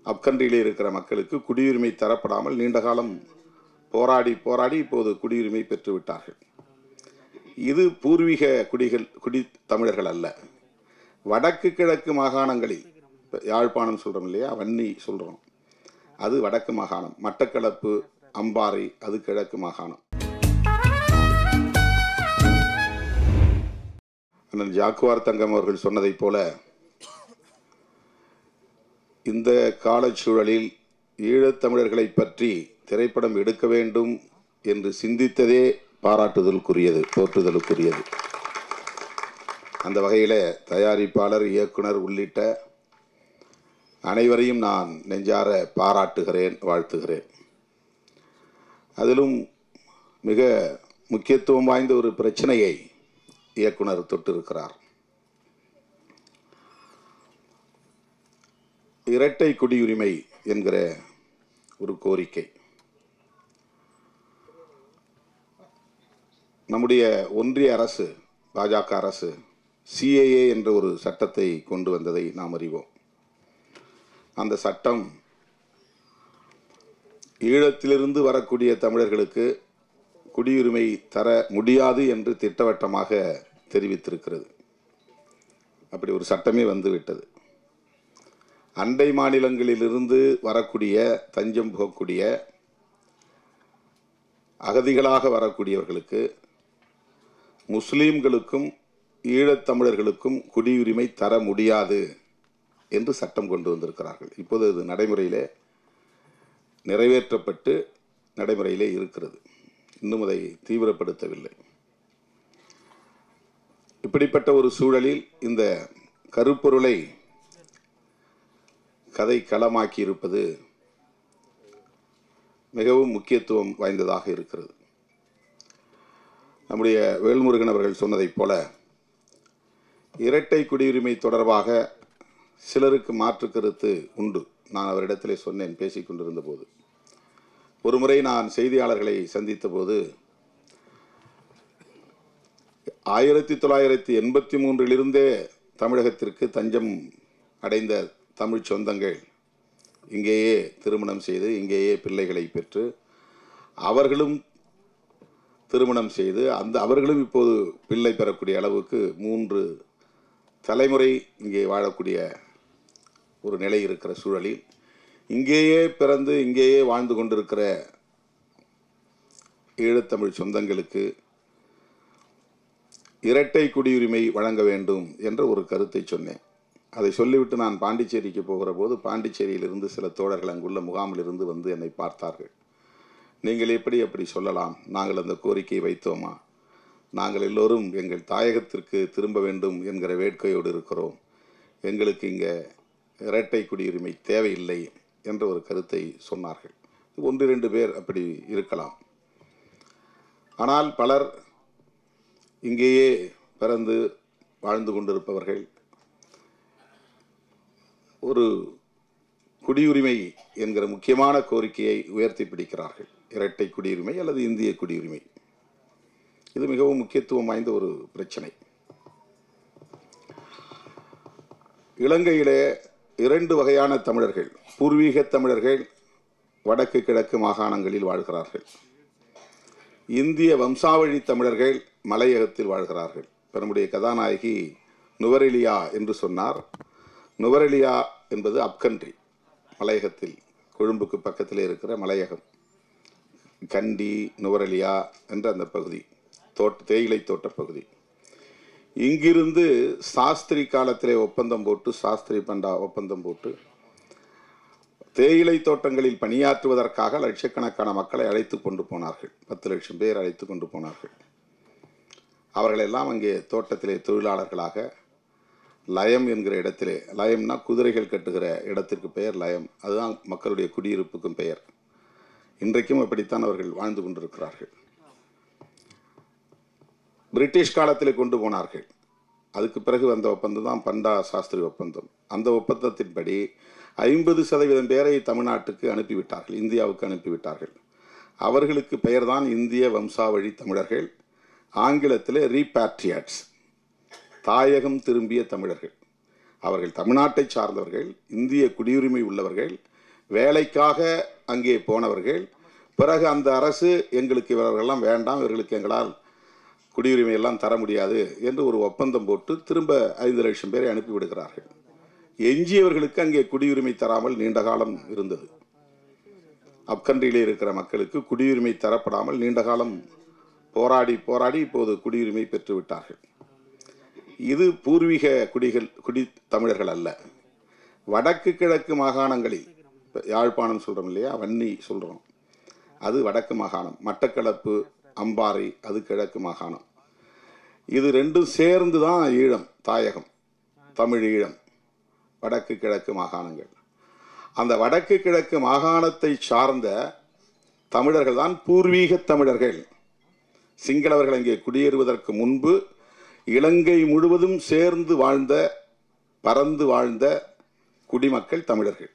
அப்கண்ட்ரியிலே இருக்கிற மக்களுக்கு குடியுரிமை தரப்படாமல் நீண்ட காலம் போராடி போராடி இப்போது குடியுரிமை பெற்றுவிட்டார்கள். இது பூர்வீக குடி தமிழர்கள் அல்ல. வடக்கு கிழக்கு மாகாணங்களில் யாழ்ப்பாணம் சொல்கிறோம் இல்லையா, வன்னி சொல்கிறோம், அது வடக்கு மாகாணம். மட்டக்களப்பு, அம்பாறை அது கிழக்கு மாகாணம். அண்ணன் ஜாக்குவார் தங்கம் அவர்கள் சொன்னதைப் போல இந்த காலச்சூழலில் ஈழத்தமிழர்களை பற்றி திரைப்படம் எடுக்க வேண்டும் என்று சிந்தித்ததே பாராட்டுதலுக்குரியது, போற்றுதலுக்குரியது. அந்த வகையில் தயாரிப்பாளர், இயக்குனர் உள்ளிட்ட அனைவரையும் நான் நெஞ்சார பாராட்டுகிறேன், வாழ்த்துகிறேன். அதிலும் மிக முக்கியத்துவம் வாய்ந்த ஒரு பிரச்சனையை இயக்குனர் தொட்டிருக்கிறார். இரட்டை குடியுரிமை என்கிற ஒரு கோரிக்கை. நம்முடைய ஒன்றிய அரசு, பாஜக அரசு சிஏஏ என்ற ஒரு சட்டத்தை கொண்டு வந்ததை நாம் அறிவோம். அந்த சட்டம் ஈழத்திலிருந்து வரக்கூடிய தமிழர்களுக்கு குடியுரிமை தர முடியாது என்று திட்டவட்டமாக தெரிவித்திருக்கிறது. அப்படி ஒரு சட்டமே வந்துவிட்டது. அண்டை மாநிலங்களிலிருந்து வரக்கூடிய, தஞ்சம் போகக்கூடிய, அகதிகளாக வரக்கூடியவர்களுக்கு, முஸ்லீம்களுக்கும் ஈழத்தமிழர்களுக்கும் குடியுரிமை தர முடியாது என்று சட்டம் கொண்டு வந்திருக்கிறார்கள். இப்போது அது நடைமுறையிலே நிறைவேற்றப்பட்டு நடைமுறையிலே இருக்கிறது. இன்னும் அதை தீவிரப்படுத்தவில்லை. இப்படிப்பட்ட ஒரு சூழலில் இந்த கருப்பொருளை கதை களமாக்கி இருப்பது மிகவும் முக்கியத்துவம் வாய்ந்ததாக இருக்கிறது. நம்முடைய வேல்முருகன் அவர்கள் சொன்னதைப் போல இரட்டை குடியுரிமை தொடர்பாக சிலருக்கு மாற்று கருத்து உண்டு. நான் அவரிடத்திலே சொன்னேன் பேசிக் கொண்டிருந்த போது. ஒரு முறை நான் செய்தியாளர்களை சந்தித்த போது 1983 தமிழகத்திற்கு தஞ்சம் அடைந்த தமிழ் சொந்தங்கள் இங்கேயே திருமணம் செய்து, இங்கேயே பிள்ளைகளை பெற்று, அவர்களும் திருமணம் செய்து, அவர்களும் இப்போது பிள்ளை பெறக்கூடிய அளவுக்கு 3 தலைமுறை இங்கே வாழக்கூடிய ஒரு நிலை இருக்கிற சூழலில், இங்கேயே பிறந்து இங்கேயே வாழ்ந்து கொண்டிருக்கிற ஈழத்தமிழ் சொந்தங்களுக்கு இரட்டை குடியுரிமை வழங்க வேண்டும் என்ற ஒரு கருத்தை சொன்னேன். அதை சொல்லிவிட்டு நான் பாண்டிச்சேரிக்கு போகிற போது, பாண்டிச்சேரியிலிருந்து சில தோழர்கள் அங்குள்ள முகாமில் இருந்து வந்து என்னை பார்த்தார்கள். நீங்கள் எப்படி அப்படி சொல்லலாம்? நாங்கள் அந்த கோரிக்கையை வைத்தோமா? நாங்கள் எல்லோரும் எங்கள் தாயகத்திற்கு திரும்ப வேண்டும் என்கிற வேட்கையோடு இருக்கிறோம். எங்களுக்கு இங்கே இரட்டை குடியுரிமை தேவையில்லை என்ற ஒரு கருத்தை சொன்னார்கள். 1-2 பேர் அப்படி இருக்கலாம். ஆனால் பலர் இங்கேயே பிறந்து வாழ்ந்து கொண்டிருப்பவர்கள் ஒரு குடியுரிமை என்கிற முக்கியமான கோரிக்கையை உயர்த்தி பிடிக்கிறார்கள். இரட்டை குடியுரிமை அல்லது இந்திய குடியுரிமை. இது மிகவும் முக்கியத்துவம் வாய்ந்த ஒரு பிரச்சனை. இலங்கையிலே 2 வகையான தமிழர்கள், பூர்வீக தமிழர்கள் வடக்கு கிழக்கு மாகாணங்களில் வாழ்கிறார்கள். இந்திய வம்சாவழி தமிழர்கள் மலையகத்தில் வாழ்கிறார்கள். நம்முடைய கதாநாயகி நுவரெலியா என்று சொன்னார். நுவரெலியா என்பது அப்கண்ட்ரி, மலையகத்தில், கொழும்புக்கு பக்கத்தில் இருக்கிற மலையகம். கண்டி, நுவரெலியா என்ற அந்த பகுதி தேயிலை தோட்ட பகுதி. இங்கிருந்து சாஸ்திரி காலத்திலே ஒப்பந்தம் போட்டு, சாஸ்திரி பண்டா ஒப்பந்தம் போட்டு தேயிலை தோட்டங்களில் பணியாற்றுவதற்காக லட்சக்கணக்கான மக்களை அழைத்து கொண்டு போனார்கள். 10 லட்சம் பேர் அழைத்து கொண்டு போனார்கள். அவர்களெல்லாம் அங்கே தோட்டத்திலே தொழிலாளர்களாக லயம் என்கிற இடத்திலே, லயம்னா குதிரைகள் கட்டுகிற இடத்திற்கு பெயர் லயம், அதுதான் மக்களுடைய குடியிருப்புக்கும் பெயர். இன்றைக்கும் அப்படித்தான் அவர்கள் வாழ்ந்து கொண்டிருக்கிறார்கள். பிரிட்டிஷ் காலத்தில் கொண்டு போனார்கள். அதுக்கு பிறகு வந்த ஒப்பந்தம் தான் பண்டா சாஸ்திரி ஒப்பந்தம். அந்த ஒப்பந்தத்தின்படி 50% பேரை தமிழ்நாட்டுக்கு அனுப்பிவிட்டார்கள், இந்தியாவுக்கு அனுப்பிவிட்டார்கள். அவர்களுக்கு பெயர் தான் இந்திய வம்சாவழி தமிழர்கள். ஆங்கிலத்தில் ரீபேட்ரியாட்ஸ், தாயகம் திரும்பிய தமிழர்கள். அவர்கள் தமிழ்நாட்டை சார்ந்தவர்கள், இந்திய குடியுரிமை உள்ளவர்கள், வேலைக்காக அங்கே போனவர்கள். பிறகு அந்த அரசு எங்களுக்கு இவர்களெல்லாம் வேண்டாம், இவர்களுக்கு எங்களால் குடியுரிமை எல்லாம் தர முடியாது என்று ஒரு ஒப்பந்தம் போட்டு திரும்ப 5 லட்சம் பேரை அனுப்பிவிடுகிறார்கள். எஞ்சியவர்களுக்கு அங்கே குடியுரிமை தராமல் நீண்ட காலம் இருந்தது. அப்கண்ட்ரியிலே இருக்கிற மக்களுக்கு குடியுரிமை தரப்படாமல் நீண்ட காலம் போராடி போராடி இப்போது குடியுரிமை பெற்றுவிட்டார்கள். இது பூர்வீக குடி தமிழர்கள் அல்ல. வடக்கு கிழக்கு மாகாணங்களில் யாழ்ப்பாணம் சொல்கிறோம் இல்லையா, வன்னி சொல்கிறோம், அது வடக்கு மாகாணம். மட்டக்களப்பு, அம்பாறை அது கிழக்கு மாகாணம். இது ரெண்டும் சேர்ந்து தான் ஈழம், தாயகம், தமிழ் ஈழம், வடக்கு கிழக்கு மாகாணங்கள். அந்த வடக்கு கிழக்கு மாகாணத்தை சார்ந்த தமிழர்கள் தான் பூர்வீக தமிழர்கள். சிங்களவர்கள் அங்கே குடியேறுவதற்கு முன்பு இலங்கை முழுவதும் சேர்ந்து வாழ்ந்த, பறந்து வாழ்ந்த குடிமக்கள் தமிழர்கள்.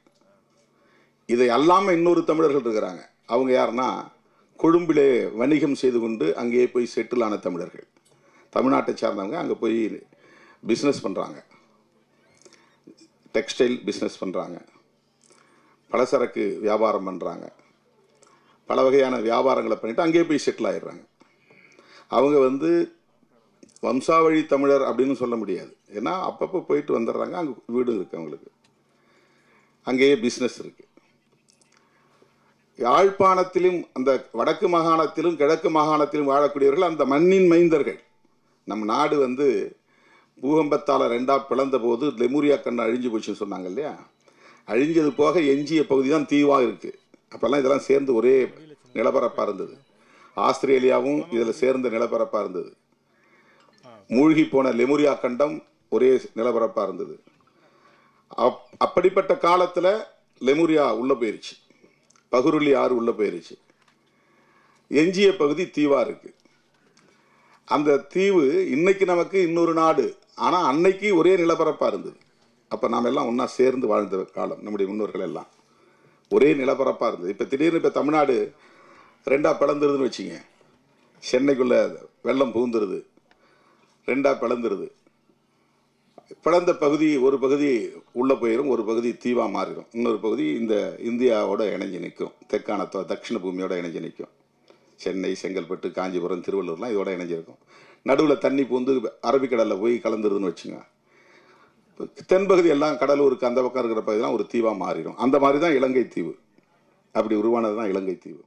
இதை அல்லாமல் இன்னொரு தமிழர்கள் இருக்கிறாங்க. அவங்க யாருன்னா, கொழும்பிலே வணிகம் செய்து கொண்டு அங்கேயே போய் செட்டில் ஆன தமிழர்கள். தமிழ்நாட்டை சார்ந்தவங்க அங்கே போய் பிஸ்னஸ் பண்ணுறாங்க, டெக்ஸ்டைல் பிஸ்னஸ் பண்ணுறாங்க, பலசரக்கு வியாபாரம் பண்ணுறாங்க, பல வகையான வியாபாரங்களை பண்ணிவிட்டு அங்கேயே போய் செட்டில் ஆகிடுறாங்க. அவங்க வம்சாவழி தமிழர் அப்படின்னு சொல்ல முடியாது. ஏன்னா அப்பப்போ போயிட்டு வந்துடுறாங்க, அங்கே வீடு இருக்குது, அவங்களுக்கு அங்கேயே பிஸ்னஸ் இருக்குது. யாழ்ப்பாணத்திலும் அந்த வடக்கு மாகாணத்திலும் கிழக்கு மாகாணத்திலும் வாழக்கூடியவர்கள் அந்த மண்ணின் மைந்தர்கள். நம் நாடு பூகம்பத்தால் 2ஆக பிளந்த போது லெமூரியா கண்ணு அழிஞ்சு போச்சுன்னு சொன்னாங்க இல்லையா, அழிஞ்சது போக எஞ்சிய பகுதி தான் தீவாக இருக்குது. அப்போல்லாம் இதெல்லாம் சேர்ந்து ஒரே நிலப்பரப்பாக இருந்தது. ஆஸ்திரேலியாவும் இதில் சேர்ந்த நிலப்பரப்பாக இருந்தது. மூழ்கி போன லெமூரியா கண்டம் ஒரே நிலப்பரப்பாக இருந்தது. அப்படிப்பட்ட காலத்தில் லெமூரியா உள்ளே போயிருச்சு, பகுருளி ஆறு உள்ளே போயிருச்சு, எஞ்சிய பகுதி தீவாக இருக்குது. அந்த தீவு இன்னைக்கு நமக்கு இன்னொரு நாடு, ஆனால் அன்னைக்கு ஒரே நிலப்பரப்பாக இருந்தது. அப்போ நாம் எல்லாம் ஒன்றா சேர்ந்து வாழ்ந்த காலம், நம்முடைய முன்னோர்கள் எல்லாம் ஒரே நிலப்பரப்பாக இருந்தது. இப்போ திடீர்னு இப்போ தமிழ்நாடு 2ஆக பிளந்துருதுன்னு வச்சுங்க, சென்னைக்குள்ளே வெள்ளம் புகுந்துருது, 2ஆக பிளந்துருது. பிளந்த பகுதி ஒரு பகுதி உள்ளே போயிடும், ஒரு பகுதி தீவாக மாறிடும், இன்னொரு பகுதி இந்த இந்தியாவோட இணைஞ்சு நிற்கும், தெற்கான தட்சிண பூமியோட இணைஞ்சு நிற்கும். சென்னை, செங்கல்பட்டு, காஞ்சிபுரம், திருவள்ளூர்லாம் இதோட இணைஞ்சிருக்கும். நடுவில் தண்ணி பூந்து அரபிக்கடலில் போய் கலந்துருதுன்னு வச்சுங்க, தென்பகுதி எல்லாம் கடலூருக்கு அந்த பக்கம் இருக்கிற பகுதியெல்லாம் ஒரு தீவாக மாறிடும். அந்த மாதிரி தான் இலங்கை தீவு, அப்படி உருவானது தான் இலங்கை தீவு.